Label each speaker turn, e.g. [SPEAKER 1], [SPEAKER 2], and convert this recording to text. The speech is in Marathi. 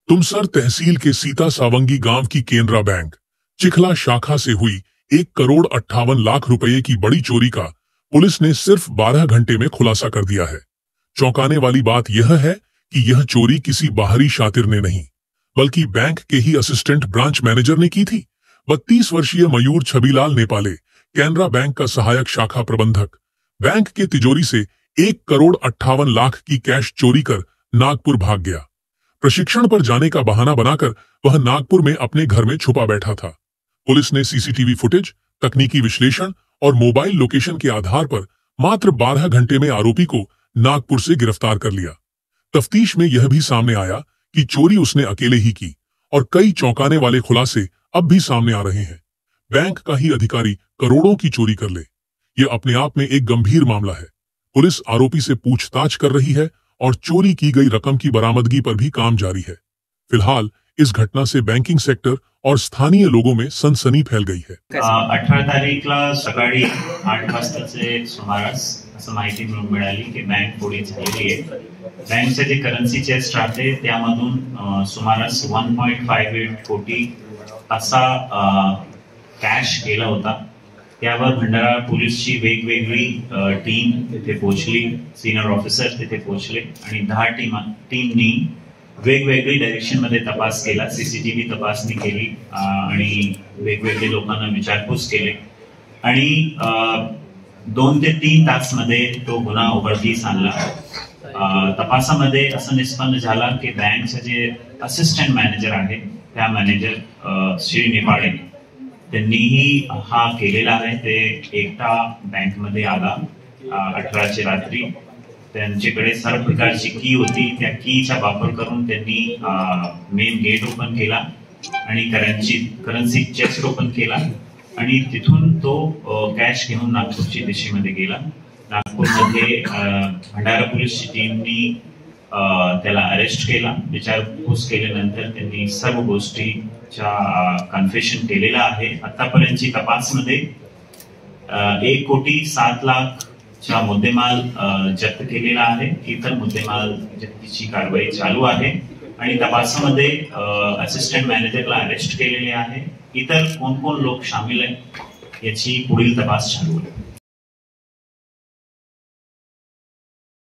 [SPEAKER 1] तुमसर तहसील के सीता सावंगी गांव की केनरा बैंक चिखला शाखा से हुई 1,58,00,000 रुपए की बड़ी चोरी का पुलिस ने सिर्फ 12 घंटे में खुलासा कर दिया है। चौंकाने वाली बात यह है कि यह चोरी किसी बाहरी शातिर ने नहीं, बल्कि बैंक के ही असिस्टेंट ब्रांच मैनेजर ने की थी। 32 वर्षीय मयूर छबीलाल नेपाले केनरा बैंक का सहायक शाखा प्रबंधक बैंक के तिजोरी से 1,58,00,000 की कैश चोरी कर नागपुर भाग गया। प्रशिक्षण पर जाने का बहाना बनाकर वह नागपुर में अपने घर में छुपा बैठा था। पुलिस ने सीसीटीवी फुटेज, तकनीकी विश्लेषण और मोबाइल लोकेशन के आधार पर मात्र 12 घंटे में आरोपी को नागपुर से गिरफ्तार कर लिया। तफ्तीश में यह भी सामने आया कि चोरी उसने अकेले ही की और कई चौंकाने वाले खुलासे अब भी सामने आ रहे हैं। बैंक का ही अधिकारी करोड़ों की चोरी कर ले, यह अपने आप में एक गंभीर मामला है। पुलिस आरोपी से पूछताछ कर रही है और चोरी की गई रकम की बरामदगी पर भी काम जारी है। फिलहाल इस घटना से बैंकिंग सेक्टर और स्थानीय लोगों में सनसनी फैल गई है।
[SPEAKER 2] 18 तारीखला सकाळी 8 वाजताचे सुमारास असं माहिती मिळाली की बँक फोडी झालेली आहे। बँकचे जे करन्सी चेस्ट राहते त्यामधून सुमारास 1.58 कोटी असा कॅश गेला होता। त्यावर भंडारा पोलीसची वेगवेगळी टीम तिथे पोहोचली, सिनियर ऑफिसर तिथे पोहोचले आणि 10 टीमनी वेगवेगळी डायरेक्शन मध्ये तपास केला, सीसीटीव्ही तपासणी केली आणि वेगवेगळे लोकांना विचारपूस केले आणि 2 ते 3 तास मध्ये तो गुन्हा उघडकीस आणला। तपासामध्ये असं निष्पन्न झाला की बँकचे जे असिस्टंट मॅनेजर आहे त्या मॅनेजर श्री नेपाळे त्यांनीही हा केलेला आहे। ते एकटा बँक मध्ये आला 18ची रात्री। त्यांच्याकडे सर्व प्रकारची की होती, त्या कीचा वापर करून त्यांनी मेन गेट ओपन केला आणि करन्सी चेस्ट ओपन केला आणि तिथून तो कॅश घेऊन नागपूरच्या दिशेमध्ये गेला। नागपूरमध्ये भंडारा पोलीसची टीमनी त्याला अरेस्ट केला। विचारपूस केल्यानंतर त्यांनी सर्व गोष्टीचा कन्फेशन केलेला आहे। आतापर्यंतची तपासमध्ये 1,07,00,000 चा मुद्देमाल जप्त केलेला आहे। इतर मुद्देमाल जप्तीची कारवाई चालू आहे आणि तपासामध्ये असिस्टंट मॅनेजरला अरेस्ट केलेले आहे। इतर कोण कोण लोक सामील आहेत याची पुढील तपास चालू आहे।